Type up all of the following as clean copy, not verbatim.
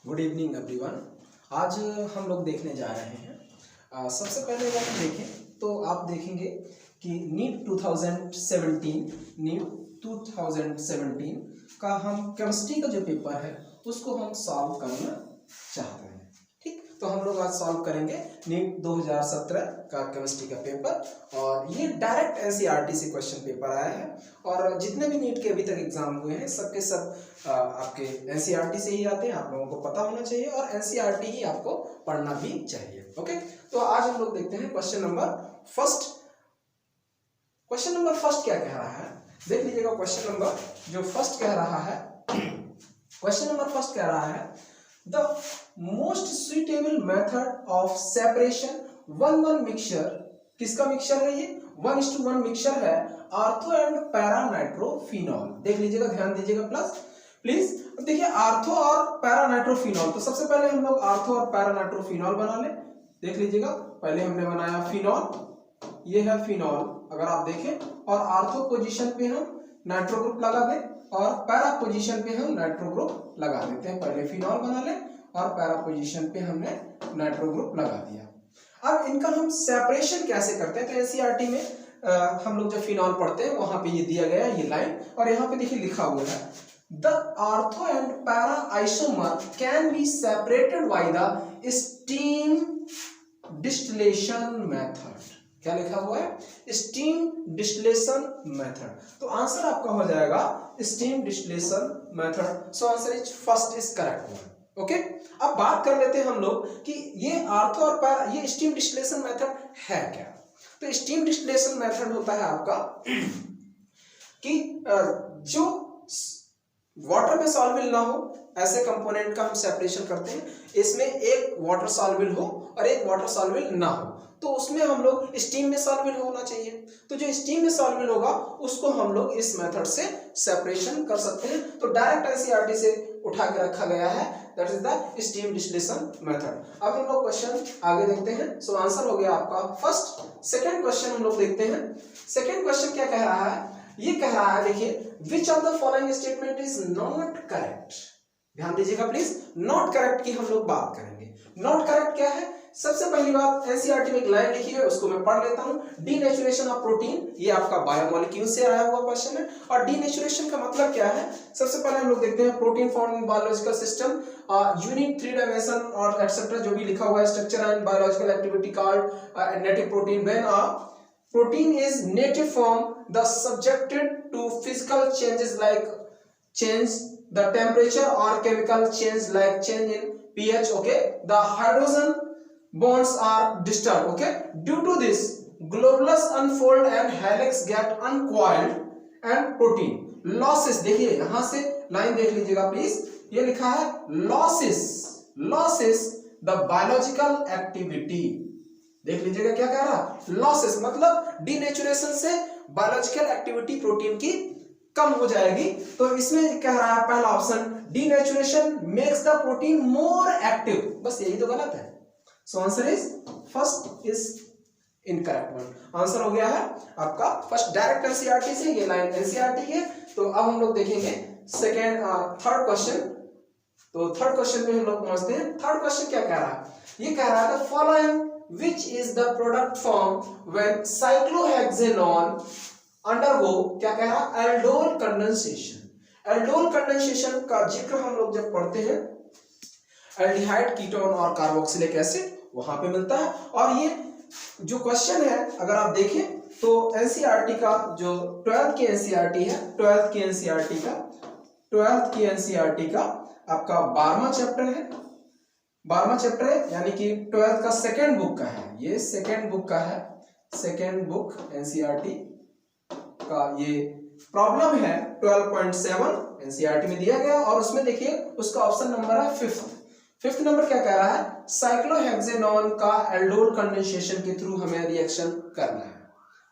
Good evening everyone. आज हम लोग देखने जा रहे हैं सबसे पहले अगर हम देखें तो आप देखेंगे कि नीट 2017 का हम केमिस्ट्री का जो पेपर है उसको हम सॉल्व करना चाहते हैं। ठीक, तो हम लोग आज सॉल्व करेंगे नीट 2017 का केमिस्ट्री का पेपर और ये डायरेक्ट एनसीईआरटी से क्वेश्चन पेपर आया है और जितने भी नीट के अभी तक एग्जाम हुए हैं सबके सब आपके एनसीईआरटी से ही आते हैं। आप लोगों को पता होना चाहिए और एनसीईआरटी ही आपको पढ़ना भी चाहिए। ओके, तो आज हम लोग देखते हैं क्वेश्चन नंबर फर्स्ट क्या कह रहा है। देख लीजिएगा क्वेश्चन नंबर जो फर्स्ट कह रहा है। क्वेश्चन नंबर फर्स्ट कह रहा है the most suitable method of separation 1:1 mixture. किसका मिक्सचर है ये? 1:1 मिक्सचर है आर्थो एंड पैरा नाइट्रोफिनॉल। देख लीजिएगा, ध्यान दीजिएगा प्लीज। देखिए आर्थो और पैरा नाइट्रोफिनॉल, तो सबसे पहले हम लोग आर्थो और पैरा नाइट्रोफिनॉल बना ले। देख लीजिएगा, पहले हमने बनाया फिनॉल, ये है फिनॉल अगर आप देखें, और आर्थो पोजीशन पे हम नाइट्रो ग्रुप लगा दें और पैरा पोजीशन पे हम नाइट्रो ग्रुप लगा देते हैं। पहले फिनॉल बना ले और पैरा पोजीशन पे हमने नाइट्रो ग्रुप लगा दिया। अब इनका हम सेपरेशन कैसे करते हैं? तो एनसीईआरटी में हम लोग जब फिनॉल पढ़ते हैं वहां पे ये दिया गया है, ये लाइन, और यहाँ पे देखिए लिखा हुआ है The ortho and para isomer can be separated by the steam distillation method। क्या लिखा हुआ है? steam distillation method। तो आंसर आपका हो जाएगा steam distillation method। So answer is first is correct one। Okay, अब बात कर लेते हैं हम लोग कि ये आर्थो और पैरा, ये steam distillation method है क्या? तो steam distillation method होता है आपका कि जो वाटर में सॉल्युबल ना हो ऐसे कंपोनेंट का हम सेपरेशन करते हैं। इसमें एक वाटर सॉल्युबल हो और एक वाटर सॉल्युबल ना हो, तो उसमें हम लोग स्टीम में सॉल्युबल होना चाहिए। तो जो स्टीम में सॉल्युबल होगा उसको हम लोग इस मेथड से सेपरेशन कर सकते हैं। तो डायरेक्ट एनसीईआरटी से उठा के रखा गया है, that is the steam distillation method. अब हम लोग क्वेश्चन आगे देखते हैं। सो आंसर हो गया आपका फर्स्ट। सेकेंड क्वेश्चन हम लोग देखते हैं। सेकेंड क्वेश्चन क्या कह रहा है? ये कह रहा है, देखिए विच of the following statement is not correct. ध्यान दीजिएगा प्लीज, नॉट करेक्ट की हम लोग बात करेंगे। नॉट करेक्ट क्या है? सबसे पहली बात, एनसीईआरटी में एक लाइन लिखी है उसको मैं पढ़ लेता हूं। डीनेचुरेशन ऑफ प्रोटीन, ये आपका बायोमोलिक्यूल से आया हुआ क्वेश्चन है। और डीनेचुरेशन का मतलब क्या है? सबसे पहले हम लोग देखते हैं protein found in biological system, unique 3 dimension और एटसेट्रा जो भी लिखा हुआ है, structure and biological activity called native protein. When protein is native form the subjected to physical changes like change the temperature or chemical change like change in pH. Okay, the hydrogen bonds are disturbed. Okay, due to this globulus unfold and helix get uncoiled and protein losses। देखिए यहां से line देख लीजिएगा please, ये लिखा है losses the biological activity। देख लीजिएगा क्या कह रहा, लॉसेस मतलब डीनेचुरेशन से बायोलॉजिकल एक्टिविटी प्रोटीन की कम हो जाएगी। तो इसमें कह रहा है पहला option, denaturation makes the protein more active. बस यही तो गलत है। So answer is first is incorrect one. Answer हो गया है आपका फर्स्ट डायरेक्ट एनसीईआरटी से, ये लाइन एनसीईआरटी की है। तो अब हम लोग देखेंगे थर्ड क्वेश्चन। तो थर्ड क्वेश्चन में हम लोग पहुंचते हैं। थर्ड क्वेश्चन क्या कह रहा है? ये कह रहा है following which is the product form when cyclohexanone undergo, क्या कह रहा है, aldol condensation। aldol condensation का जिक्र हम लोग जब पढ़ते हैं एल्डिहाइड, कीटोन और कार्बोक्सिलिक एसिड वहां पे मिलता है। और ये जो क्वेश्चन है अगर आप देखें तो एनसीईआरटी का जो 12th की एनसीईआरटी है, 12th की एनसीईआरटी का आपका 12वां चैप्टर है, 12वां चैप्टर है, यानी कि 12th का सेकेंड बुक का है। ये सेकेंड बुक का है, सेकेंड बुक एनसीईआरटी का ये प्रॉब्लम है 12.7 एनसीईआरटी में दिया गया। और उसमें देखिए उसका ऑप्शन नंबर है फिफ्थ नंबर क्या कह रहा है? साइक्लोहेक्सेनोन का एल्डोल कंडेंसेशन के थ्रू हमें रिएक्शन करना है।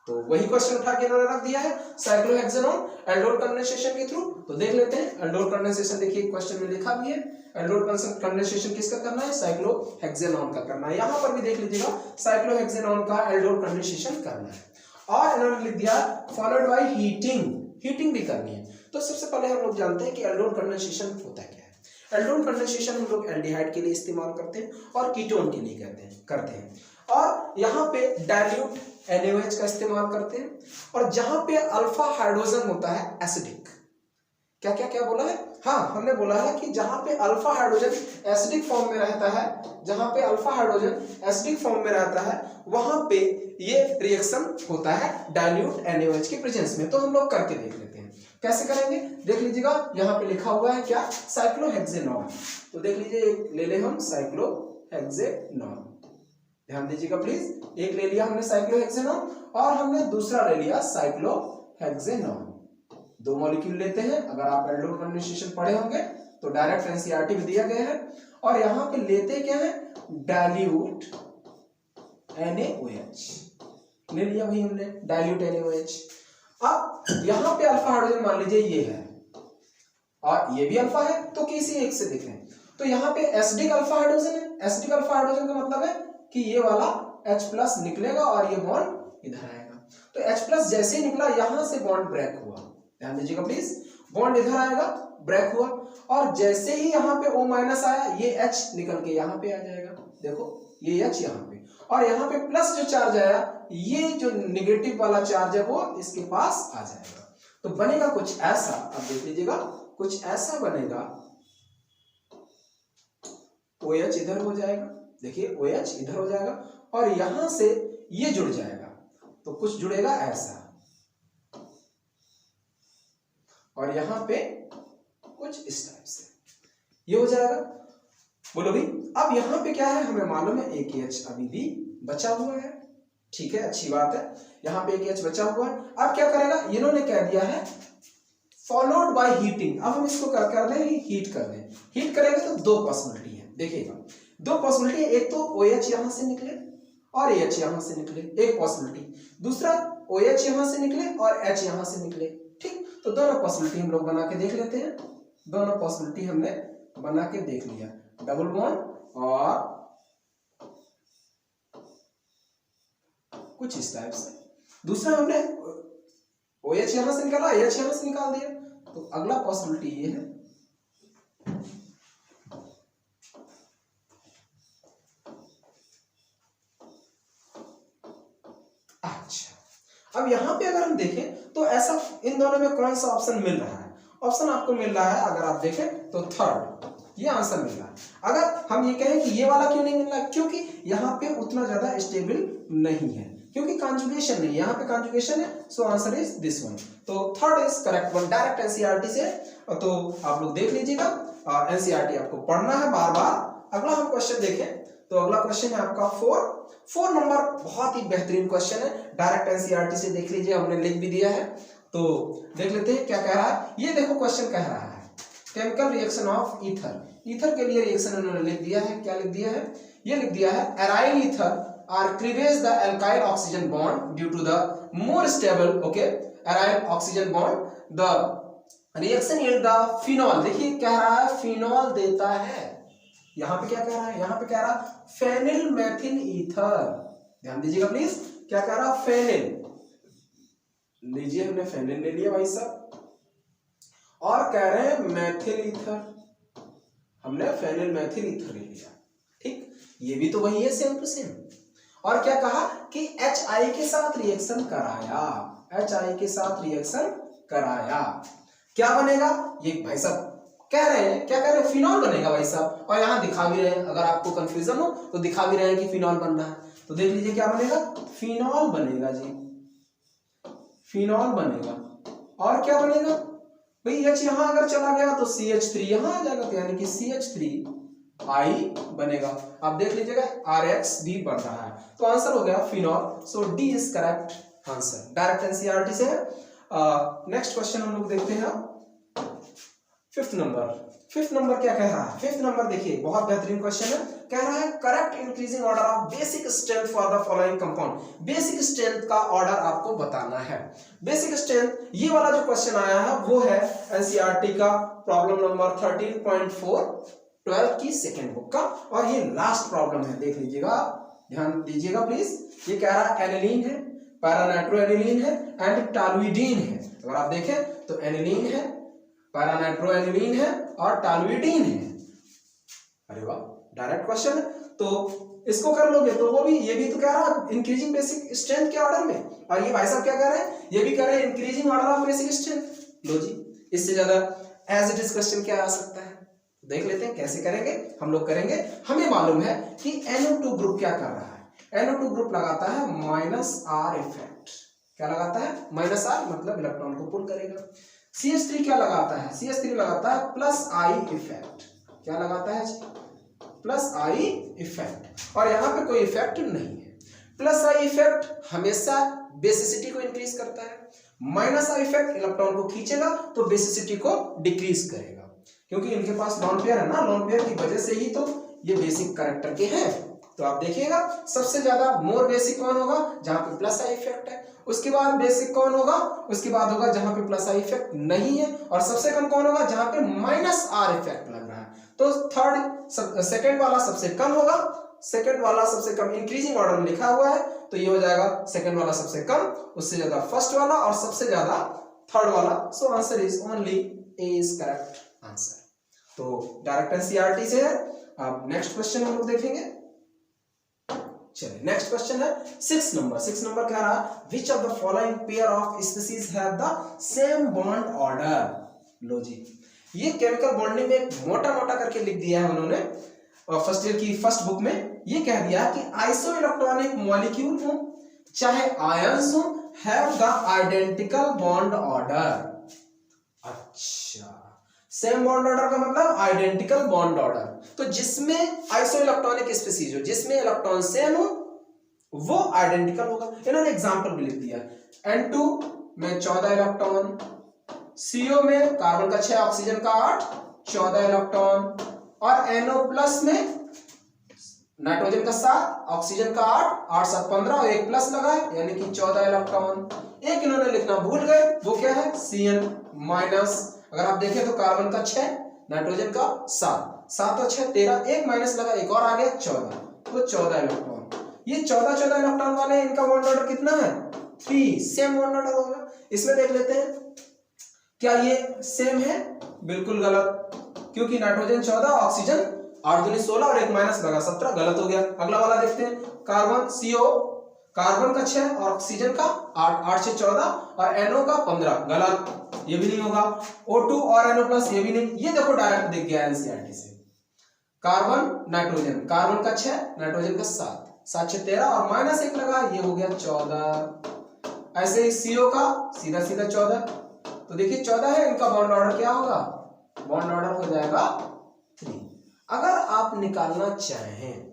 तो वही क्वेश्चन उठा के इन्होंने रख दिया है, साइक्लोहेक्सेनोन एल्डोल कंडेंसेशन के थ्रू। तो देख लेते हैं एल्डोल कंडेंसेशन, देखिए क्वेश्चन में लिखा भी है एल्डोल कंडेंसेशन किसका करना है? साइक्लोहेक्सेनोन का करना है। यहां पर भी देख लीजिएगा साइक्लोहेक्सेनोन का एल्डोल कंडेंसेशन करना है। और इन्होंने लिख दिया फॉलोड बाय हीटिंग भी करनी है। तो सबसे पहले हम लोग जानते हैं कि एल्डोल कंडेंसेशन होता है क्या है। एल्डोन कंडेंसेशन हम लोग एल्डिहाइड के लिए इस्तेमाल करते हैं और कीटोन के लिए करते हैं और यहाँ पे डाइल्यूट NaOH का इस्तेमाल करते हैं। और जहां पे अल्फा हाइड्रोजन होता है एसिडिक, क्या क्या क्या बोला है, हाँ हमने बोला है कि जहां पे अल्फा हाइड्रोजन एसिडिक फॉर्म में रहता है, जहां पे अल्फा हाइड्रोजन एसिडिक फॉर्म में रहता है वहां पे ये रिएक्शन होता है डाइल्यूट NaOH के प्रेजेंस में। तो हम लोग करके देख लेते हैं कैसे करेंगे, देख लीजिएगा यहाँ पे लिखा हुआ है क्या, साइक्लोहेक्सेनॉल। तो देख लीजिए ले ले हम साइक्लोहेक्सेनॉल, ध्यान दीजिएगा प्लीज, एक ले लिया हमने साइक्लोहेक्सेनॉल और हमने दूसरा ले लिया साइक्लोहेक्सेनॉल। दो मॉलिक्यूल लेते हैं, अगर आप एल्डोन कंडेंसेशन पढ़े होंगे तो डायरेक्ट एनसीईआरटी में दिया गया है। और यहाँ पे लेते क्या है, डाइल्यूट NaOH ले लिया भाई हमने, डाइल्यूट NaOH। अब यहाँ पे अल्फा हाइड्रोजन मान लीजिए ये है और ये भी अल्फा है, तो किसी एक से देखें तो यहाँ पे एसिडिक अल्फा हाइड्रोजन है। एसिडिक अल्फा हाइड्रोजन का मतलब है कि ये वाला H+ निकलेगा और ये बॉन्ड इधर आएगा। तो H+ जैसे ही निकला यहां से बॉन्ड ब्रेक हुआ, ध्यान दीजिएगा प्लीज, बॉन्ड इधर आएगा, ब्रेक हुआ और जैसे ही यहाँ पे O- आया ये H निकल के यहाँ पे आ जाएगा, देखो ये H यहाँ पे, और यहाँ पे प्लस जो चार्ज आया, ये जो नेगेटिव वाला चार्ज है वो इसके पास आ जाएगा। तो बनेगा कुछ ऐसा, अब देख लीजिएगा कुछ ऐसा बनेगा, OH इधर हो जाएगा, देखिए OH इधर हो जाएगा और यहां से ये जुड़ जाएगा, तो कुछ जुड़ेगा ऐसा और यहां पे कुछ इस टाइप से ये हो जाएगा। बोलो भाई अब यहां पे क्या है, हमें मालूम है एक H अभी भी बचा हुआ है, ठीक है अच्छी बात है, यहाँ पे एक H बचा हुआ है। अब क्या करेगा, इन्होंने कह दिया है फॉलोड बाय हीटिंग। अब हम इसको क्या कर दें, हीट कर दें। हीट करेंगे तो दो पॉसिबिलिटी है, देखिएगा दो पॉसिबिलिटी है, एक तो OH यहां से निकले और AH यहां से निकले, एक पॉसिबिलिटी, दूसरा OH यहां से निकले और H यहां से निकले, ठीक। तो दोनों पॉसिबिलिटी हम लोग बना के देख लेते हैं। दोनों पॉसिबिलिटी हमने बना के देख लिया, डबल बॉन्ड और कुछ इस टाइप से। दूसरा हमने OH यहां से निकाला, AH यहां से निकाल दिया, तो अगला पॉसिबिलिटी ये है अब यहां पे अगर हम देखें तो ऐसा इन दोनों में कौन सा ऑप्शन मिल रहा है, ऑप्शन आपको मिल रहा है अगर आप देखें तो थर्ड, ये आंसर मिल रहा है। अगर हम ये कहें कि ये वाला क्यों नहीं मिल रहा है, क्योंकि यहाँ पे उतना ज्यादा स्टेबल नहीं है, क्योंकि कॉन्जुगेशन नहीं, यहाँ पे कॉन्जुगेशन है, so answer is this one. तो third is correct one, direct NCERT से। तो आप लोग देख लीजिएगा, एनसीईआरटी आपको पढ़ना है बार बार। अगला हम क्वेश्चन देखें तो अगला क्वेश्चन है आपका 4 नंबर, बहुत ही बेहतरीन क्वेश्चन है, डायरेक्ट एनसीईआरटी से देख लीजिए, हमने लिख भी दिया है। तो देख लेते हैं क्या कह रहा है। ये देखो क्वेश्चन कह रहा है chemical reaction of ether, ether के लिए रिएक्शन उन्होंने लिख दिया है, क्या लिख दिया है, ये लिख दिया है aryl ether are cleavage the alkyl oxygen bond due to the more stable, okay, aryl oxygen bond the reaction yield the phenol. देखिए कह रहा है फिनॉल देता है, यहां पे क्या कह रहा है, यहां पे कह रहा है फेनिल मेथिल ईथर, ध्यान दीजिएगा प्लीज, क्या कह रहा है फेनिल, लीजिए हमने फेनिल ले लिया भाई साहब, और कह रहे हैं मेथिल ईथर, हमने फेनिल मेथिल ईथर ले लिया, ठीक, ये भी तो वही है सेम टू सेम। और क्या कहा कि HI के साथ रिएक्शन कराया, HI के साथ रिएक्शन कराया, क्या बनेगा, ये भाई साहब कह रहे हैं, क्या कह रहे हैं, फिनॉल बनेगा भाई साहब, और यहां दिखा भी रहे हैं, अगर आपको कंफ्यूजन हो तो दिखा भी रहे हैं कि फिनॉल बन रहा है। तो देख लीजिए क्या बनेगा, फिनॉल बनेगा जी, फिनॉल बनेगा। और क्या बनेगा भाई, H यहां अगर चला गया तो CH3 यहां आ जाएगा, तो यानी कि CH3I बनेगा। आप देख लीजिएगा RX भी बन रहा है, तो आंसर हो गया phenol. So D is correct answer, direct NCERT से है। नेक्स्ट क्वेश्चन हम लोग देखते हैं, फिफ्थ नंबर क्या कह रहा है, फिफ्थ नंबर देखिए बहुत बेहतरीन क्वेश्चन है, कह रहा है correct increasing order of basic strength for the following compound. Basic strength का ऑर्डर आपको बताना है। बेसिक स्ट्रेंथ, ये वाला जो क्वेश्चन आया है वो है एनसीईआरटी का प्रॉब्लम नंबर 13.4 12th की सेकेंड बुक का, और ये लास्ट प्रॉब्लम है, देख लीजिएगा, ध्यान दीजिएगा प्लीज। ये कह रहा है एनिलीन है, पैरानाइट्रोएनिलीन है एंड टॉलुइडीन है। अगर आप देखें तो एनिलीन है, पैरानाइट्रोएनिलीन है और टॉलुइडीन है। अरे वाह, डायरेक्ट क्वेश्चन। तो इसको कर लोगे तो वो भी, ये भी तो कह रहा है इंक्रीजिंग बेसिक स्ट्रेंथ के ऑर्डर में, और ये भाई साहब क्या कह रहे हैं, ये भी कह रहे हैं increasing order of basic strength. लो जी, इससे ज्यादा एज इट इज क्वेश्चन क्या आ सकता है, देख लेते हैं कैसे करेंगे। हम लोग करेंगे, हमें मालूम है कि NO2 ग्रुप क्या कर रहा है, NO2 ग्रुप लगाता है -R इफेक्ट। क्या लगाता है? -R, मतलब इलेक्ट्रॉन को पुल करेगा। CH3 क्या लगाता है? CH3 लगाता है +I इफेक्ट। क्या लगाता है जी? +I effect. और यहाँ पे कोई इफेक्ट नहीं है। +I इफेक्ट हमेशा बेसिसिटी को इंक्रीज करता है, -I इफेक्ट इलेक्ट्रॉन को खींचेगा तो बेसिसिटी को डिक्रीज करेगा, क्योंकि इनके पास लॉन पेयर है ना, लॉन पेयर की वजह से ही तो ये बेसिक कैरेक्टर के हैं। तो आप देखिएगा सबसे ज्यादा मोर बेसिक कौन होगा? जहां पे +I इफेक्ट है। उसके बाद बेसिक कौन होगा? उसके बाद होगा जहां पे +I इफेक्ट नहीं है। और सबसे कम कौन होगा? जहां पे -R इफेक्ट लग रहा है। तो सेकंड वाला सबसे कम होगा, सेकंड वाला सबसे कम इंक्रीजिंग ऑर्डर में लिखा हुआ है, तो ये हो जाएगा सेकंड वाला सबसे कम, उससे ज्यादा फर्स्ट वाला, और सबसे ज्यादा थर्ड वाला। सो answer is only A is correct answer. तो डायरेक्ट एनसीईआरटी से है। अब नेक्स्ट क्वेश्चन हम लोग देखेंगे। चलिए नेक्स्ट क्वेश्चन है 6 नंबर। 6 नंबर कह रहा है which of the following pair of species have the same bond order. लो जी, ये केमिकल बॉन्डिंग में मोटा मोटा करके लिख दिया है उन्होंने फर्स्ट ईयर की फर्स्ट बुक में। ये कह दिया कि आइसो इलेक्ट्रॉनिक मॉलिक्यूल हो चाहे आयंस हो, have the identical bond order. अच्छा, सेम बॉन्ड ऑर्डर का मतलब आइडेंटिकल बॉन्ड ऑर्डर। तो जिसमें आइसो इलेक्ट्रॉनिक स्पीसीज हो, जिसमें इलेक्ट्रॉन सेम हो, वो आइडेंटिकल होगा। इन्होंने एग्जांपल भी लिख दिया, N2 में 14 इलेक्ट्रॉन, CO में कार्बन का 6, ऑक्सीजन का 8, 14 इलेक्ट्रॉन, और NO+ में नाइट्रोजन का 7, ऑक्सीजन का 8, 8 7 15 और 1 प्लस लगा है, यानी कि 14 इलेक्ट्रॉन। एक इन्होंने लिखना भूल गए, वो क्या है? CN-। अगर आप देखें तो कार्बन का 6, नाइट्रोजन का 7, 7 और 6 13, एक माइनस लगा, एक और आ गया 14, तो 14 इलेक्ट्रॉन। ये 14 इलेक्ट्रॉन वाले, इनका बॉन्ड ऑर्डर कितना है? 3, सेम बॉन्ड ऑर्डर होगा। इसमें देख लेते हैं क्या ये सेम है? बिल्कुल गलत, क्योंकि नाइट्रोजन 14, ऑक्सीजन 8 दूनी 16 और एक माइनस लगा 17, गलत हो गया। अगला वाला देखते हैं, कार्बन CO, कार्बन का 6 और ऑक्सीजन का 8, 8 6 14 और NO का 15, गलत, ये भी नहीं होगा। O2 और NO+, ये भी नहीं। ये देखो डायरेक्ट दिख गया एनसीईआरटी से, कार्बन नाइट्रोजन, कार्बन का 6, नाइट्रोजन का 7, 7 6 13 और -1 लगा, ये हो गया 14। ऐसे ही CO का सीधा सीधा 14, तो देखिए 14 है, इनका बॉन्ड ऑर्डर क्या होगा? बॉन्ड ऑर्डर हो जाएगा 3। अगर आप निकालना चाहें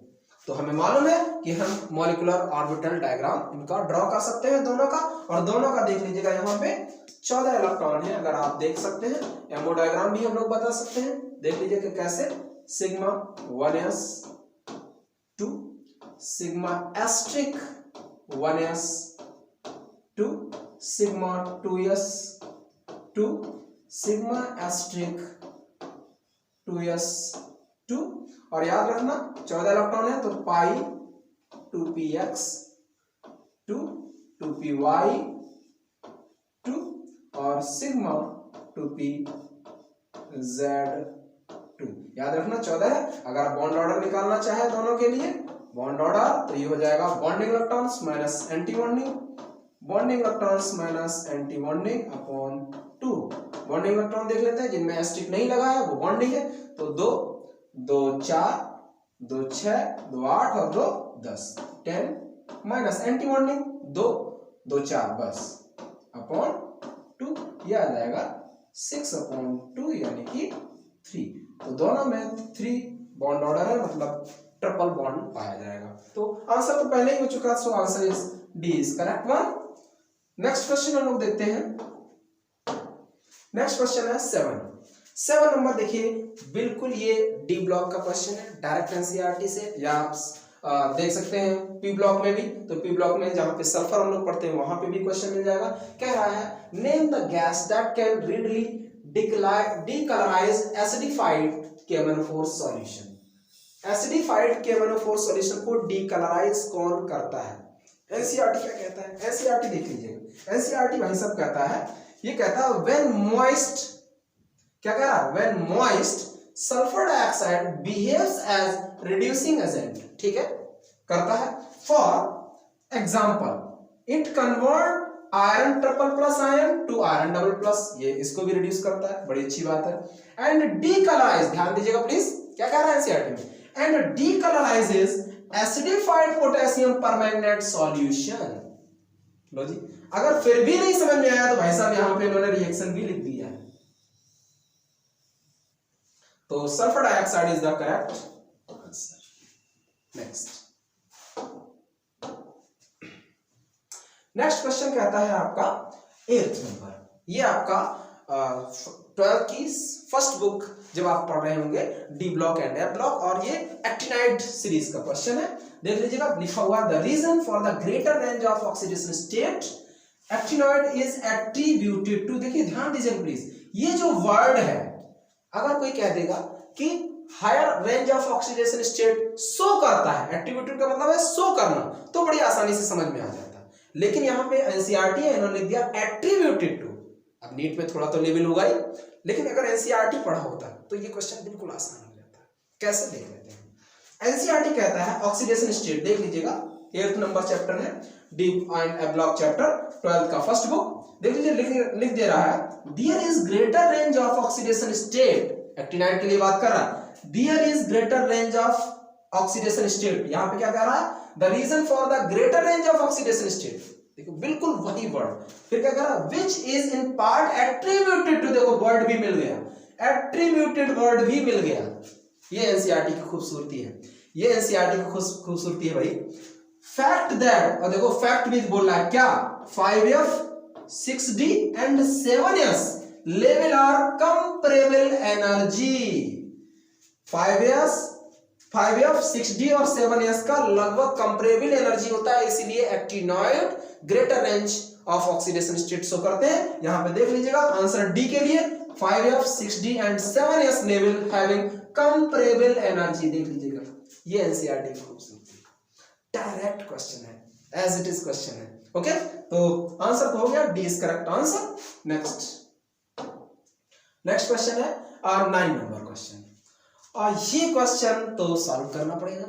तो हमें मालूम है कि हम मॉलिक्यूलर ऑर्बिटल डायग्राम इनका ड्रॉ कर सकते हैं दोनों का, और दोनों का देख लीजिएगा यहाँ पे 14 इलेक्ट्रॉन है, अगर आप देख सकते हैं। एमओ डायग्राम भी हम लोग बता सकते हैं, देख लीजिए कि कैसे sigma 1s 2, sigma asterisk 1s 2, sigma 2s 2, sigma asterisk 2s 2, और याद रखना 14 इलेक्ट्रॉन है तो पाई 2px 2, 2py 2 और सिग्मा 2pz 2। याद रखना 14 है। अगर आप बॉन्ड ऑर्डर निकालना चाहे दोनों के लिए बॉन्ड ऑर्डर, तो ये हो जाएगा bonding electrons minus anti bonding, bonding electrons minus anti bonding upon 2। Bonding electron देख लेते हैं, जिनमें एस्ट्रिक नहीं लगा है वो बॉन्डिंग है, तो 2 2 4 2 6 2 8 और 2 10, 10 माइनस एंटी बॉन्डिंग 2 2 4 बस अपॉन 2, ये आ जाएगा 6/2 यानी कि 3। तो दोनों में 3 बॉन्ड ऑर्डर है, मतलब ट्रिपल बॉन्ड पाया जाएगा। तो आंसर तो पहले ही हो चुका, सो answer is D is correct one. Next question हम लोग देखते हैं। नेक्स्ट क्वेश्चन है 7 नंबर। देखिए बिल्कुल ये डी ब्लॉक का क्वेश्चन है, डायरेक्ट एनसीईआरटी से, या आप देख सकते हैं पी ब्लॉक में भी। तो पी ब्लॉक में जहां पे सल्फर हम लोग पढ़ते हैं वहां पे भी क्वेश्चन मिल जाएगा। कह रहा है name the gas that can readily decolourise acidified KMnO4 solution. Acidified KMnO4 solution को डिकलराइज कौन करता है? एनसीईआरटी क्या कहता है? एनसीईआरटी देख लीजिएगा। एनसीईआरटी भाई साहब कहता है, ये कहता है व्हेन मॉइस्ट, क्या कह रहा है? When moist sulphur dioxide behaves as reducing agent, ठीक है, करता है। For example it convert iron triple plus iron to iron double plus, ये इसको भी रिड्यूस करता है, बड़ी अच्छी बात है। एंड डीकलराइज, ध्यान दीजिएगा प्लीज, क्या कह रहा है एनसीईआरटी में, and decolourises acidified potassium permanganate solution. लो जी, अगर फिर भी नहीं समझ में आया तो भाई साहब यहां पे इन्होंने रिएक्शन भी लिख दिया है। तो sulphur dioxide is the correct answer. Next question कहता है आपका 8th नंबर, ये आपका 12th की फर्स्ट बुक जब आप पढ़ रहे होंगे D block and F block, और ये एक्टिनाइड सीरीज का क्वेश्चन है। देख लीजिएगा, लिखा हुआ the reason for the greater range of oxidation state actinoid is attributed to, देखिए ध्यान दीजिए प्लीज, ये जो वर्ड है अगर कोई कह देगा कि higher range of oxidation state show करता है, एट्रीब्यूटेड का मतलब है शो करना, तो बड़ी आसानी से समझ में आ जाता है। लेकिन यहाँ पे एनसीईआरटी है, इन्होंने लिख दिया एट्रीब्यूटेड टू। अब नीट में थोड़ा तो लेवल होगा ही, लेकिन अगर एनसीईआरटी पढ़ा होता तो ये क्वेश्चन बिल्कुल आसान हो जाता है। कैसे देख लेते हैं। एनसीईआरटी कहता है ऑक्सीडेशन स्टेट, देख लीजिएगा 8th नंबर चैप्टर है D and A block chapter 12th का फर्स्ट बुक, देख लीजिए लिख दे रहा है there is greater range of oxidation state, actinide के लिए बात कर रहा है, there is greater range of oxidation state. यहां पे क्या कह रहा है, the reason for the greater range of oxidation state, देखो बिल्कुल वही वर्ड, फिर क्या कह रहा है, which is in part attributed to, देखो वर्ड भी मिल गया, एट्रीब्यूटेड वर्ड भी मिल गया। ये एनसीईआरटी की खूबसूरती है, ये एनसीईआरटी की खूबसूरती है भाई। फैक्ट दैट, और देखो फैक्ट भी बोल रहा है क्या, 5F 6D and 7S level are comparable energy. 5F 6D और 7S का लगभग कंपरेबल एनर्जी होता है, इसीलिए actinoid greater range of oxidation state show करते हैं। यहां पे देख लीजिएगा आंसर डी के लिए 5F 6D and 7S level having comparable energy, देख लीजिएगा, ये एनसीईआरटी की खूबसूरती, डायरेक्ट क्वेश्चन है, एज इट इज क्वेश्चन है। ओके, तो आंसर तो हो गया, D is correct answer. Next question है 9 नंबर क्वेश्चन, और ये क्वेश्चन तो सॉल्व करना पड़ेगा,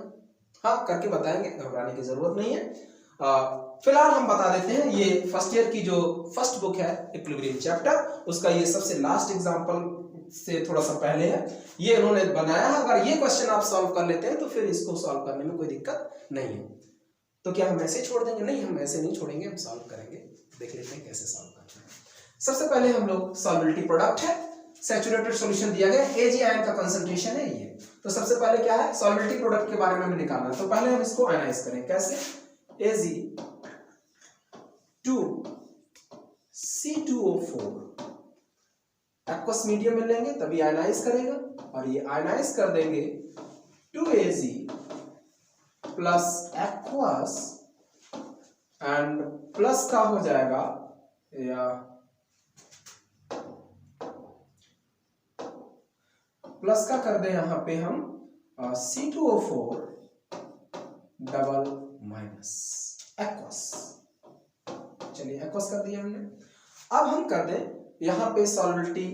हाँ करके बताएंगे, घबराने की जरूरत नहीं है। फिलहाल हम बता देते हैं, ये फर्स्ट ईयर की जो फर्स्ट बुक है इक्विलिब्रियम चैप्टर, उसका ये सबसे लास्ट एग्जांपल से थोड़ा सा पहले है, ये इन्होंने बनाया है। अगर ये क्वेश्चन आप सॉल्व कर लेते हैं तो फिर इसको सॉल्व करने में कोई दिक्कत नहीं है। तो क्या हम ऐसे छोड़ देंगे? नहीं, हम ऐसे नहीं छोड़ेंगे, हम सॉल्व करेंगे, देख लेते हैं कैसे सॉल्व करना है। सबसे पहले हम लोग सॉल्युबिलिटी प्रोडक्ट है, सैचुरेटेड सॉल्यूशन दिया गया, Ag आयन का कंसंट्रेशन है ये, तो सबसे पहले क्या है, सॉल्युबिलिटी प्रोडक्ट के बारे में हमें निकालना है। तो पहले हम इसको आयनाइज करें, कैसे, Ag2C2O4 एक्वस मीडियम में लेंगे तभी आयनाइज करेगा, और ये आयनाइज कर देंगे 2Ag plus aqueous and plus का हो जाएगा, या प्लस का कर दे यहां पे हम C2O4 डबल माइनस एक्वस, चलिए एक्वस कर दिया हमने। अब हम कर दें यहां पे सॉल्युबिलिटी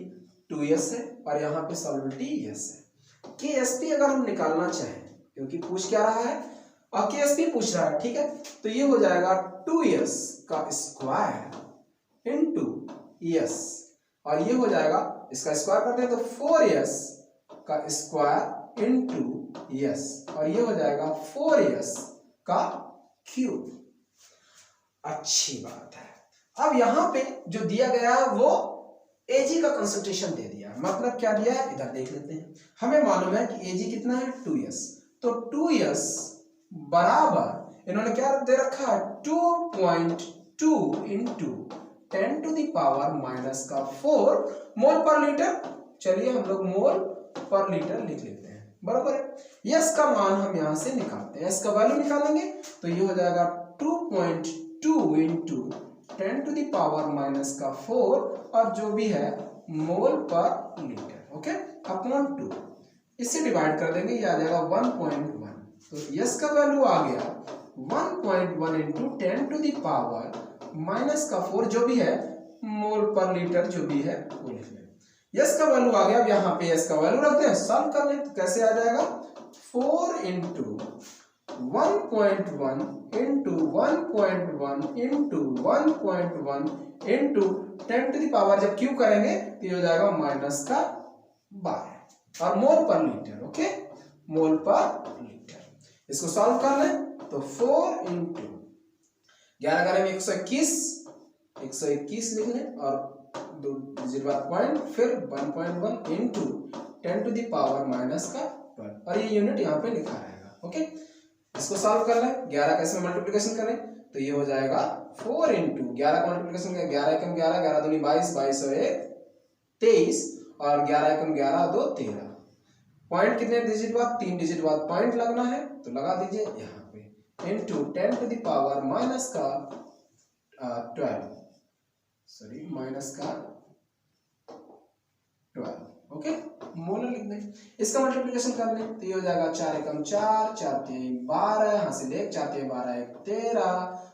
2S है और यहां पे सॉल्युबिलिटी S है। KSP अगर हम निकालना चाहें, क्योंकि पूछ क्या रहा है और KSP पूछ रहा है, ठीक है, तो ये हो जाएगा 2S का स्क्वायर इनटू S, और ये हो जाएगा, इसका स्क्वायर करते हैं तो 4S का स्क्वायर इनटू S, और ये हो जाएगा 4S का क्यूब। अच्छी बात है। अब यहां पे जो दिया गया है वो Ag का कंसंट्रेशन दे दिया, मतलब क्या दिया है, इधर देख लेते हैं। हमें मालूम है कि Ag कितना है 2S, तो 2S बराबर इन्होंने क्या दे रखा है 2.2 into 10 to the power minus का 4 मोल पर लीटर। चलिए हम लोग मोल पर लीटर लिख लेते हैं, बराबर है। S का मान हम यहां से निकालते हैं, S का वैल्यू निकालेंगे तो ये हो जाएगा 2.2 into 10 to the power minus का 4 और जो भी है मोल पर लीटर, ओके, अपॉन 2, इससे डिवाइड कर देंगे, ये आ जाएगा 1.1। तो S का वैल्यू आ गया 1.1 into 10 to the power minus का 4, जो भी है मोल पर लीटर जो भी है वो लिख लें। यस का वैल्यू आ गया, अब यहाँ पे यस का वैल्यू रखते हैं, सॉल्व कर लें तो कैसे आ जाएगा 4 into 1.1 into 1.1 into 1.1 into 10 to the power, जब क्यू करेंगे तो ये हो जाएगा माइनस का 12 और मोल पर लीटर। ओके, मोल पर लीटर। इसको सॉल्व कर लें तो 4 इंटू 11 करेंगे 121 लिख लें और 2 डिजिट बाद पॉइंट, फिर 1.1 into 10 to the power minus का 12 और ये यूनिट यहाँ पे लिखा रहेगा। ओके, इसको सॉल्व कर लें, 11 का इसमें मल्टीप्लिकेशन करें तो ये हो जाएगा 4 इंटू 11 का मल्टीप्लिकेशन करें, 11 एकम 11, 11 दूनी 22, 22 और 1 23 और 11 एकम 11, 2 13। पॉइंट कितने डिजिट बाद, 3 डिजिट बाद पॉइंट लगना है तो लगा दीजिए यहाँ पे, into 10 to the power minus का 12, सॉरी माइनस का 12। ओके, मोल लिख दें, इसका मल्टीप्लिकेशन कर लें तो ये हो जाएगा 4 एकम 4, 4 3 12, हासिल 1, 4 3 12 1 13,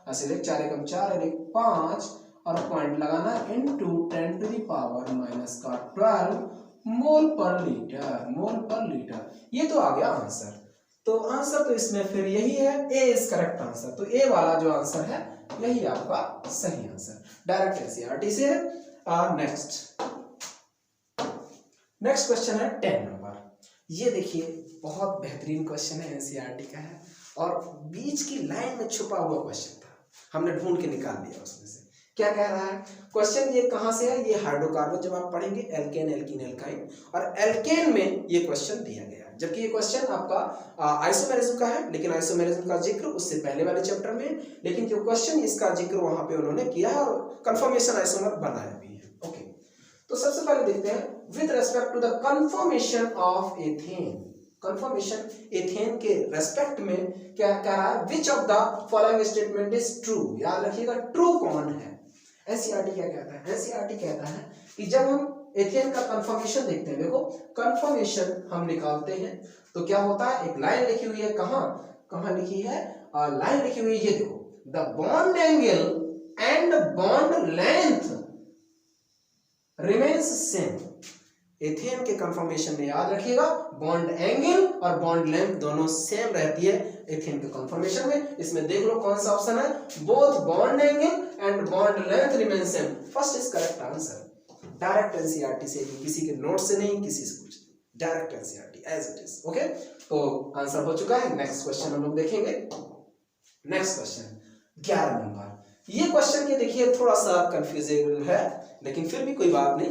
हासिल 1, 4 एकम 4 1 5 और पॉइंट लगाना into 10 to the power minus का 12 मोल पर लीटर, मोल पर लीटर। ये तो आ गया आंसर। तो आंसर तो इसमें फिर यही है, ए इज करेक्ट आंसर। तो ए वाला जो आंसर है यही आपका सही आंसर, डायरेक्ट एनसीईआरटी से है। नेक्स्ट क्वेश्चन है 10 नंबर। ये देखिए बहुत बेहतरीन क्वेश्चन है, एनसीईआरटी का है और बीच की लाइन में छुपा हुआ क्वेश्चन था, हमने ढूंढ के निकाल दिया उसमें से। क्या कह रहा है क्वेश्चन, ये कहां से है, ये हाइड्रोकार्बन जब आप पढ़ेंगे एल्केन एल्कीन एल्काइन, और एल्केन में ये क्वेश्चन दिया गया, जबकि ये क्वेश्चन आपका आइसोमेरिज्म का है, लेकिन आइसोमेरिज्म का जिक्र उससे पहले वाले चैप्टर में, लेकिन जो क्वेश्चन इसका जिक्र वहां पे उन्होंने किया है और कंफर्मेशन आइसोमर बनाया भी है। ओके, तो सबसे पहले देखते हैं with respect to the conformation of ethane, conformation ethane के रेस्पेक्ट में क्या कह रहा है, which of the following statement is true. याद रखिएगा ट्रू कौन है। एनसीईआरटी क्या कहता है, एनसीईआरटी कहता है कि जब हम एथेन का कंफर्मेशन देखते हैं, देखो कंफर्मेशन हम निकालते हैं तो क्या होता है, एक लाइन लिखी हुई है, कहां लिखी है, लाइन लिखी हुई है, ये देखो, the bond angle and bond length remains same. Ethane के कंफर्मेशन में याद रखिएगा बॉन्ड एंगल और बॉन्ड लेंथ दोनों सेम रहती है एथेन के कंफर्मेशन में। इसमें देख लो कौन सा ऑप्शन है, both bond angle and bond length remain same, first is correct answer. Direct NCERT से, किसी के नोट से नहीं, किसी से कुछ, direct NCERT as it is. Okay, तो आंसर हो चुका है। नेक्स्ट क्वेश्चन हम लोग देखेंगे। Next question 11 number. ये क्वेश्चन के देखिए थोड़ा सा कंफ्यूजिंग है, लेकिन फिर भी कोई बात नहीं,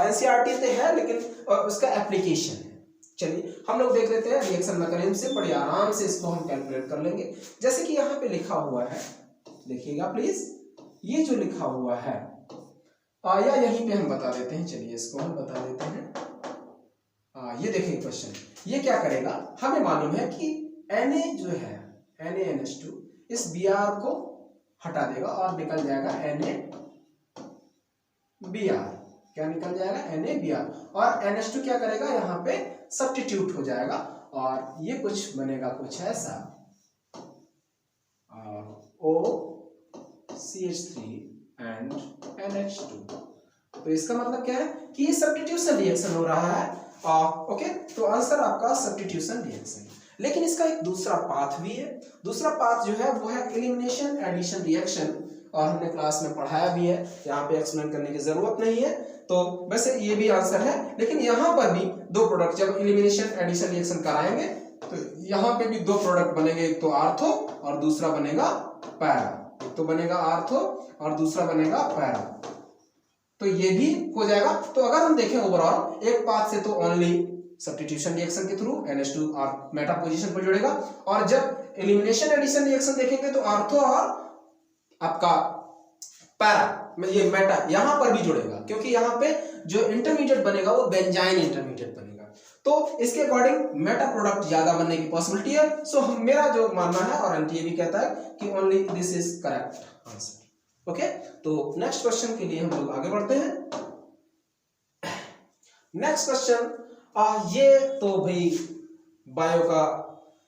एनसीईआरटी से है लेकिन उसका एप्लीकेशन है। चलिए हम लोग देख लेते हैं रिएक्शन मैकेनिज्म से, बड़ी आराम से इसको हम कैलकुलेट कर लेंगे। जैसे कि यहाँ पे लिखा हुआ है, देखिएगा प्लीज, ये जो लिखा हुआ है या यहीं पे हम बता देते हैं, चलिए इसको हम बता देते हैं। ये देखिए क्वेश्चन, ये क्या करेगा, हमें मालूम है कि Na जो है NaNH2 इस Br को हटा देगा और निकल जाएगा NaBr। क्या निकल जाएगा, NaBr, और NH2 क्या करेगा, यहाँ पे सब्स्टिट्यूट हो जाएगा और ये कुछ बनेगा कुछ ऐसा, OCH3 एंड NH2। तो इसका मतलब क्या है कि ये सब्स्टिट्यूशन रिएक्शन हो रहा है। ओके, तो आंसर आपका सब्स्टिट्यूशन रिएक्शन। लेकिन इसका एक दूसरा पाथ भी है। दूसरा पाथ जो है वो है एलिमिनेशन एडिशन रिएक्शन, और हमने क्लास में पढ़ाया भी है, यहाँ पे एक्सप्लेन करने की जरूरत नहीं है। तो वैसे ये भी आंसर है, लेकिन यहाँ पर भी दो प्रोडक्ट, जब एलिमिनेशन एडिशन रिएक्शन कराएंगे तो यहाँ पे भी दो प्रोडक्ट बनेंगे, एक तो आर्थो और दूसरा बनेगा पैरा। एक तो बनेगा आर्थो और दूसरा बनेगा पैरा, तो ये भी हो जाएगा। तो अगर हम देखें ओवरऑल एक पाथ से तो ओनली सब्स्टिट्यूशन रिएक्शन के थ्रू NH2 और मेटा पोजीशन पर जुड़ेगा, और जब एलिमिनेशन एडिशन रिएक्शन देखेंगे तो आर्थो और आपका पैरा में ये मेटा यहां पर भी जुड़ेगा, क्योंकि यहां पे जो इंटरमीडिएट बनेगा वो बेंजाइन इंटरमीडिएट बनेगा। तो इसके अकॉर्डिंग मेटा प्रोडक्ट ज्यादा बनने की पॉसिबिलिटी है। सो मेरा जो मानना है, और एनटीए भी कहता है कि only this is correct answer. Okay, तो नेक्स्ट क्वेश्चन के लिए हम लोग आगे बढ़ते हैं। नेक्स्ट क्वेश्चन, ये तो भाई बायो का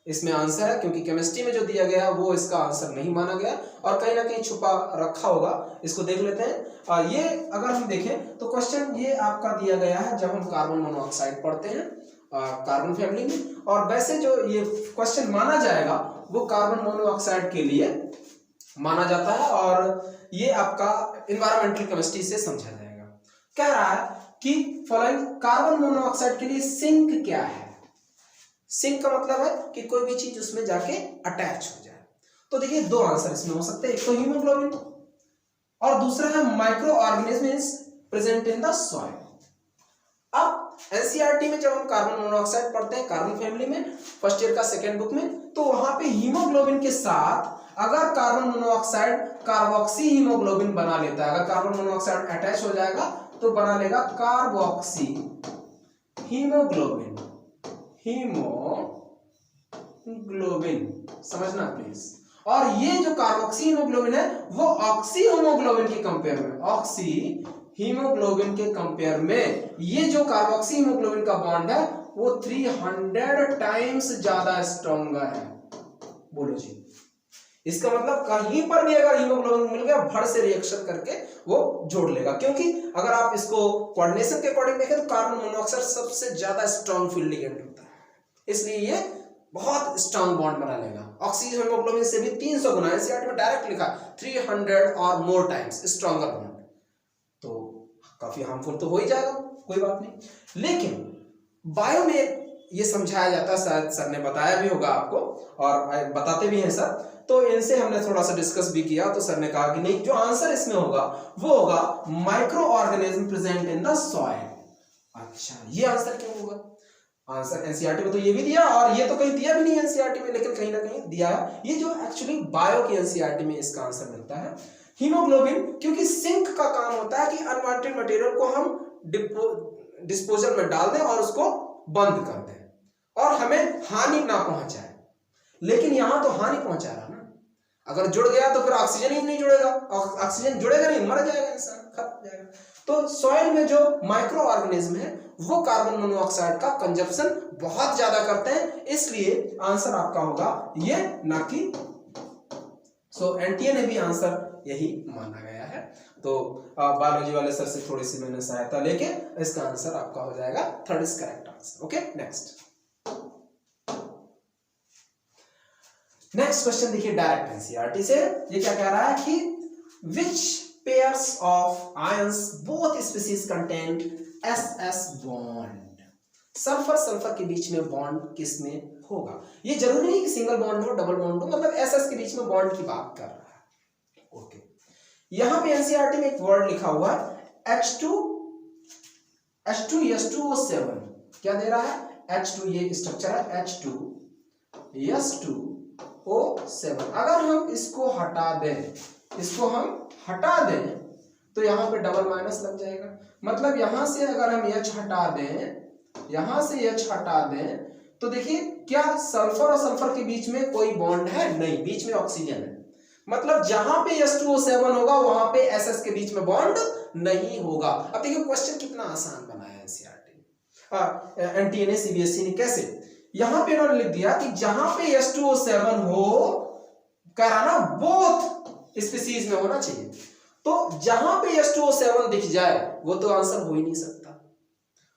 इसमें आंसर है, क्योंकि केमिस्ट्री में जो दिया गया है वो इसका आंसर नहीं माना गया और कहीं ना कहीं छुपा रखा होगा। इसको देख लेते हैं। ये अगर हम देखें तो क्वेश्चन ये आपका दिया गया है जब हम कार्बन मोनोऑक्साइड पढ़ते हैं कार्बन फैमिली में, और वैसे जो ये क्वेश्चन माना जाएगा वो कार्बन मोनोऑक्साइड के लिए माना जाता है और ये आपका इन्वायरमेंटल केमिस्ट्री से समझा जाएगा। कह रहा है कि फॉलोइंग कार्बन मोनोऑक्साइड के लिए सिंक क्या है। सिंक का मतलब है कि कोई भी चीज उसमें जाके अटैच हो जाए। तो देखिए दो आंसर इसमें हो सकते हैं, एक तो हीमोग्लोबिन और दूसरा है micro organism is present in the soil. अब एनसीईआरटी में जब हम कार्बन मोनोऑक्साइड पढ़ते हैं कार्बन फैमिली में फर्स्ट ईयर का सेकेंड बुक में, तो वहां पे हीमोग्लोबिन के साथ अगर कार्बन मोनोऑक्साइड कार्बोक्सी हीमोग्लोबिन बना लेता है, अगर कार्बन मोनोऑक्साइड अटैच हो जाएगा तो बना लेगा कार्बोक्सी हीमोग्लोबिन। हीमोग्लोबिन समझना प्लीज। और ये जो कार्बोक्सी हीमोग्लोबिन है वो ऑक्सी हीमोग्लोबिन के कंपेयर में, ऑक्सी हीमोग्लोबिन के कंपेयर में ये जो कार्बोक्सी हीमोग्लोबिन का बॉन्ड है वो 300 टाइम्स ज्यादा स्ट्रॉन्गर है। बोलो जी, इसका मतलब कहीं पर भी अगर हीमोग्लोबिन मिल गया भर से रिएक्शन करके वो जोड़ लेगा, क्योंकि अगर आप इसको कोऑर्डिनेशन के अकॉर्डिंग देखें तो कार्बन मोनोऑक्साइड सबसे ज्यादा स्ट्रॉन्ग फील्ड लिगेंड होता है, इसलिए ये बहुत स्ट्रॉन्ग बॉन्ड बना लेगा। ऑक्सीजन हीमोग्लोबिन से भी 300 गुना, एनसीईआरटी में डायरेक्ट लिखा 300 और मोर टाइम्स स्ट्रॉन्गर बॉन्ड, तो काफी हार्मफुल तो हो ही जाएगा, कोई बात नहीं। लेकिन बायो में ये समझाया जाता है, शायद सर ने बताया भी होगा आपको और बताते भी हैं सर, तो इनसे हमने थोड़ा सा डिस्कस भी किया, तो सर ने कहा कि नहीं, जो आंसर इसमें होगा वो होगा micro organism present in the soil. अच्छा, ये आंसर क्यों होगा? आंसर एनसीईआरटी में तो ये भी दिया और ये तो कहीं दिया भी नहीं एनसीईआरटी में, लेकिन कहीं ना कहीं दिया है। ये जो एक्चुअली बायो की एनसीईआरटी में इसका आंसर मिलता है हीमोग्लोबिन, क्योंकि सिंक का काम होता है कि अनवांटेड मटेरियल को हम डिस्पोजल में डाल दें और उसको बंद कर दें और हमें हानि ना पहुंचाए। लेकिन यहां तो हानि पहुंचा रहा ना, अगर जुड़ गया तो फिर ऑक्सीजन ही नहीं जुड़ेगा, ऑक्सीजन जुड़ेगा नहीं, मर जाएगा इंसान, खत्म हो जाएगा। तो सॉइल में जो माइक्रो ऑर्गेनिज्म है वो कार्बन मोनोऑक्साइड का कंजप्शन बहुत ज्यादा करते हैं, इसलिए आंसर आपका होगा ये, ना कि सो एनटीए ने भी आंसर यही माना गया है। तो बायोलॉजी वाले सर से थोड़ी सी मैंने सहायता लेके इसका आंसर आपका हो जाएगा third is correct answer. Okay, next question देखिए डायरेक्ट एनसीईआरटी से। ये क्या कह रहा है कि which pairs of ions both species content S S bond. Sulphur sulphur के बीच में बॉन्ड किसमें होगा? ये जरूरी नहीं कि सिंगल बॉन्ड हो, डबल बॉन्ड हो, मतलब एसएस के बीच में बॉन्ड की बात कर रहा है। ओके, यहां पे एनसीईआरटी में एक वर्ड लिखा हुआ है H2S2O7। क्या दे रहा है? H2, ये स्ट्रक्चर है H2S2O7। अगर हम इसको हटा दें, तो यहां पे डबल माइनस लग जाएगा। मतलब यहां से अगर हम H हटा दें, तो देखिए क्या सल्फर और सल्फर के बीच में कोई बॉन्ड है? नहीं, बीच में ऑक्सीजन है। मतलब जहां पे H2O7 होगा वहां पे SS के बीच में बॉन्ड नहीं होगा। अब देखिए क्वेश्चन कितना आसान बनाया है एनसीईआरटी, एनटीए ने, सीबीएसई ने। कैसे? यहां पे इन्होंने लिख दिया कि जहां पे H2O7 हो, कह रहा ना बोथ स्पीसीज में होना चाहिए, तो जहां पे H2O7 दिख जाए वो तो आंसर हो ही नहीं सकता।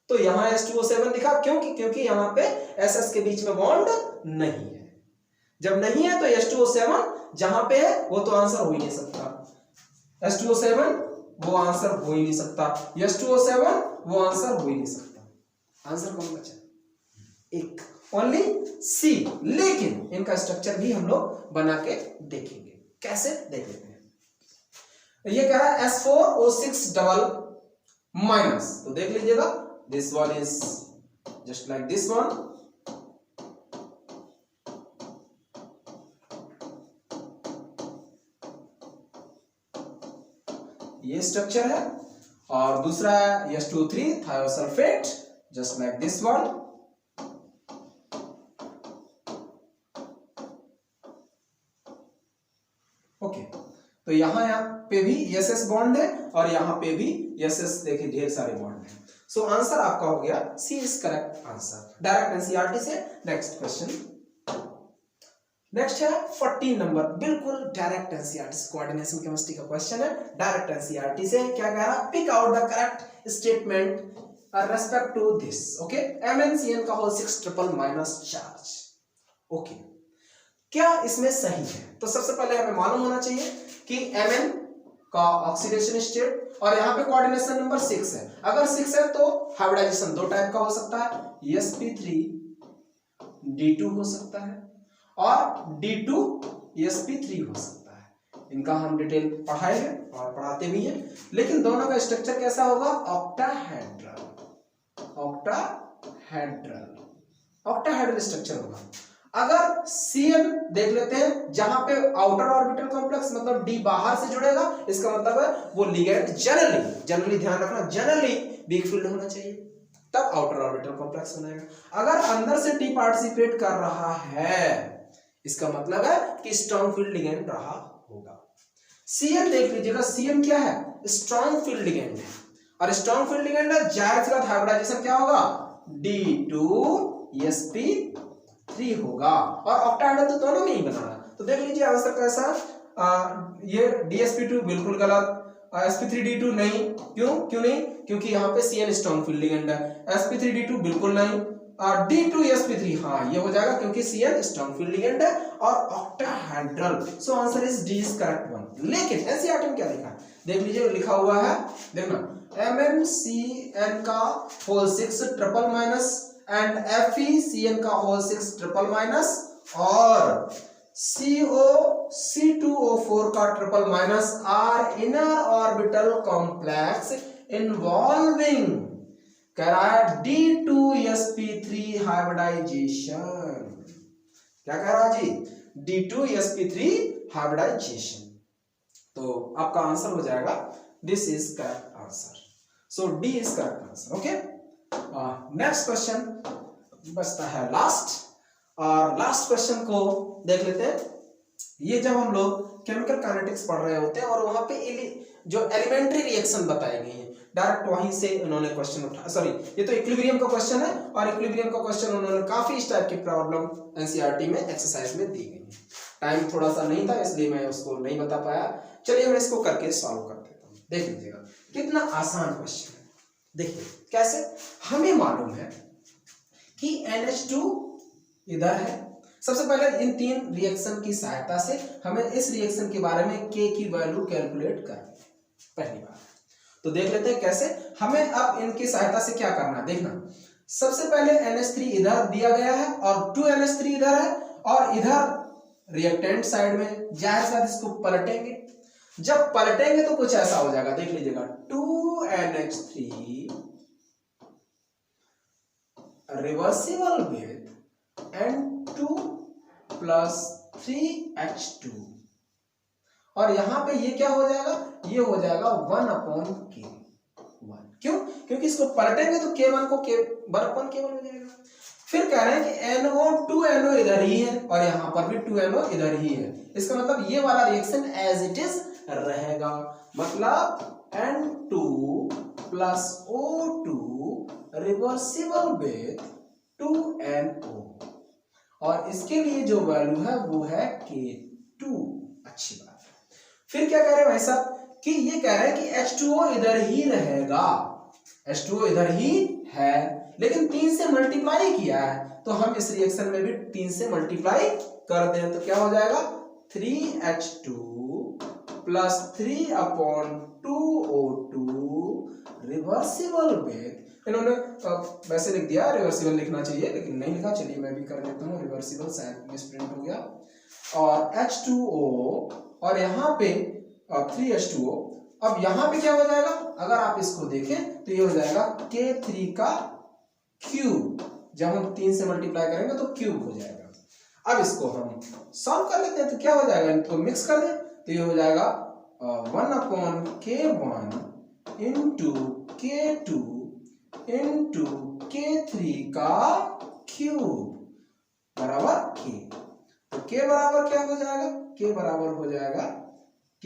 तो यहां H2O7 दिखा, क्योंकि यहां पे SS के बीच में बॉन्ड नहीं है। जब नहीं है तो H2O7 जहां पे है वो तो आंसर हो ही नहीं सकता। H2O7 वो आंसर हो ही नहीं सकता, H2O7 वो आंसर हो ही नहीं सकता। आंसर कौन बचा? एक, ओनली सी। लेकिन इनका स्ट्रक्चर भी हम लोग बना के देखेंगे, कैसे देख लेते हैं। ये कह रहा है S4O6 डबल माइनस, तो देख लीजिएगा, this one is just like this one, ये स्ट्रक्चर है, और दूसरा है H2O3 thiosulphate, just like this one. Okay, तो यहां पे भी SS बॉन्ड है और यहां पे भी SS, देखिए ढेर सारे बॉन्ड हैं। सो आंसर आपका हो गया C is correct answer, direct NCERT से। नेक्स्ट क्वेश्चन, नेक्स्ट है 14 नंबर, बिल्कुल डायरेक्ट एनसीईआरटी कोऑर्डिनेशन केमिस्ट्री का क्वेश्चन है। डायरेक्ट एनसीईआरटी से क्या कह रहा, pick out the correct statement respect to this. Okay, MnCN का whole 6 triple minus charge. Okay, क्या इसमें सही है? तो सबसे पहले हमें मालूम होना चाहिए कि Mn का ऑक्सीडेशन स्टेट और यहाँ पे कोऑर्डिनेशन नंबर 6 है। अगर 6 है तो हाइब्रिडाइजेशन दो टाइप का हो सकता है, sp3 d2 हो सकता है और d2 sp3 हो सकता है। इनका हम डिटेल पढ़ाए हैं और पढ़ाते भी हैं, लेकिन दोनों का स्ट्रक्चर कैसा होगा, ऑक्टाहेड्रल। ऑक्टाहेड्रल स्ट्रक्चर होगा। अगर Cn देख लेते हैं, जहां पे आउटर ऑर्बिटल कॉम्प्लेक्स मतलब D बाहर से जुड़ेगा, इसका मतलब है वो लिगेंड जनरली ध्यान रखना, जनरली वीक फील्ड होना चाहिए, तब आउटर ऑर्बिटल कॉम्प्लेक्स बनाएगा। अगर अंदर से D पार्टिसिपेट कर रहा है, इसका मतलब है कि स्ट्रॉन्ग फील्ड लिगेंड रहा होगा। Cn देख लीजिएगा, Cn क्या है, स्ट्रॉन्ग फील्ड लिगेंड है, और स्ट्रॉन्ग फील्ड लिगेंड है, जाहिर सी बात हाइब्रिडाइजेशन क्या होगा, D2 sp3 होगा। और ऑक्टाहेड्रल तो दोनों में ही बना है, तो देख लीजिए आंसर कैसा, ये dsp2 बिल्कुल गलत, sp3d2 नहीं, क्यों नहीं, क्योंकि यहाँ पे Cn स्ट्रॉन्ग फील्ड लिगेंड है, sp3d2 बिल्कुल नहीं, d2 sp3 हाँ ये हो जाएगा क्योंकि Cn स्ट्रॉन्ग फील्ड लिगेंड है और octahedral. So answer is D is correct one. लेकिन एनसीईआरटी में क्या लिखा है, देख लीजिए, लिखा हुआ है, देखना, MnCN का whole 6 triple minus and FeCN का होल 6 ट्रिपल माइनस और C2O4 का triple minus are inner orbital complex involving, कह रहा है D2sp3 हाइब्रिडाइजेशन। क्या कह रहा है जी, D2sp3 हाइब्रिडाइजेशन। तो आपका आंसर हो जाएगा, this is correct answer, so D is correct answer. Okay, next question बचता है लास्ट, और लास्ट क्वेश्चन को देख लेते हैं। ये जब हम लोग केमिकल काइनेटिक्स पढ़ रहे होते हैं और वहां पे जो एलिमेंट्री रिएक्शन बताई गई है, डायरेक्ट वहीं से उन्होंने क्वेश्चन उठा, सॉरी ये तो इक्विलिब्रियम का क्वेश्चन है, और इक्विलिब्रियम का क्वेश्चन उन्होंने काफी इस टाइप की प्रॉब्लम एनसीईआरटी में एक्सरसाइज में दी गई है। टाइम थोड़ा सा नहीं था इसलिए मैं उसको नहीं बता पाया। चलिए मैं इसको करके सॉल्व कर देता हूँ, देख लीजिएगा कितना आसान क्वेश्चन है। देखिए कैसे, हमें मालूम है कि NH2 इधर है। सबसे पहले इन तीन रिएक्शन की सहायता से हमें इस रिएक्शन के बारे में K की वैल्यू कैलकुलेट करनी है, पहली बार। तो देख लेते हैं कैसे, हमें अब इनकी सहायता से क्या करना है, देखना। सबसे पहले NH3 इधर दिया गया है और 2NH3 इधर है, और इधर रिएक्टेंट साइड में जाहिर साथ इसको पलटेंगे। जब पलटेंगे तो कुछ ऐसा हो जाएगा, देख लीजिएगा, 2NH3 reversible with N2 plus 3H2, और यहां पे ये क्या हो जाएगा, ये हो जाएगा 1/K1। क्यों, क्योंकि इसको पलटेंगे तो K1 को 1/K1 हो जाएगा। फिर कह रहे हैं कि NO 2NO इधर ही है और यहां पर भी 2NO इधर ही है, इसका मतलब ये वाला रिएक्शन एज इट इज रहेगा, मतलब N2 plus O2 reversible with 2NO, और इसके लिए जो वैल्यू है वो है K2। अच्छी बात है। फिर क्या कह रहे हैं भाई साहब, कि ये कह रहे हैं कि H2O इधर ही रहेगा, H2O इधर ही है, लेकिन 3 से मल्टीप्लाई किया है, तो हम इस रिएक्शन में भी 3 से मल्टीप्लाई कर दें तो क्या हो जाएगा, 3H2 plus 3/2O2 reversible with, इन्होंने वैसे लिख दिया, रिवर्सिबल लिखना चाहिए लेकिन नहीं लिखा, चलिए मैं भी कर देता हूँ रिवर्सिबल, शायद मिसप्रिंट हो गया, और H2O और यहाँ पे 3H2O। अब यहाँ पे क्या हो जाएगा, अगर आप इसको देखें तो ये हो जाएगा K3 का क्यूब, जब हम 3 से मल्टीप्लाई करेंगे तो क्यूब हो जाएगा। अब इसको हम सॉल्व कर लेते हैं तो क्या हो जाएगा, इनको मिक्स कर दें तो ये हो जाएगा 1/K1 into K2 into K3 का क्यूब बराबर K। तो K बराबर क्या हो जाएगा, K बराबर हो जाएगा, K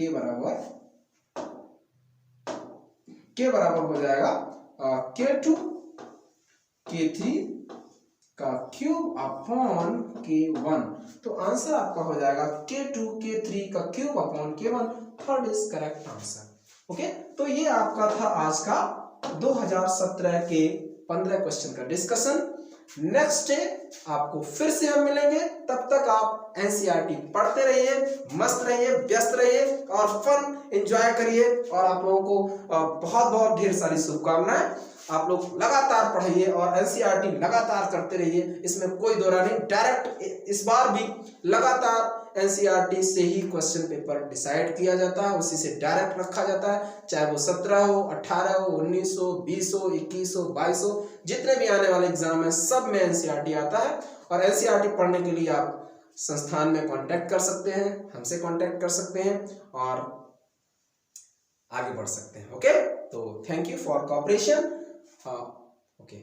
बराबर हो जाएगा K2 K3 का क्यूब अपॉन K1। तो आंसर आपका हो जाएगा K2 K3 का cube upon K1। Third is correct answer. Okay, तो ये आपका था आज का 2017 के 15 क्वेश्चन का डिस्कशन। नेक्स्ट डे आपको फिर से हम मिलेंगे, तब तक आप एनसीईआरटी पढ़ते रहिए, मस्त रहिए, व्यस्त रहिए और फन एंजॉय करिए। और आप लोगों को बहुत बहुत ढेर सारी शुभकामनाएं। आप लोग लगातार पढ़िए और एनसीईआरटी लगातार करते रहिए, इसमें कोई दो राय नहीं। डायरेक्ट इस बार भी लगातार एनसीईआरटी से ही क्वेश्चन पेपर डिसाइड किया जाता है, उसी से डायरेक्ट रखा जाता है, चाहे वो 17 हो, 18 हो, 19 हो, 20 हो, 21 हो, 22 हो, जितने भी आने वाले एग्जाम है सब में एनसीईआरटी आता है। और एनसीईआरटी पढ़ने के लिए आप संस्थान में कांटेक्ट कर सकते हैं, हमसे कांटेक्ट कर सकते हैं और आगे बढ़ सकते हैं। ओके, तो thank you for cooperation. Okay.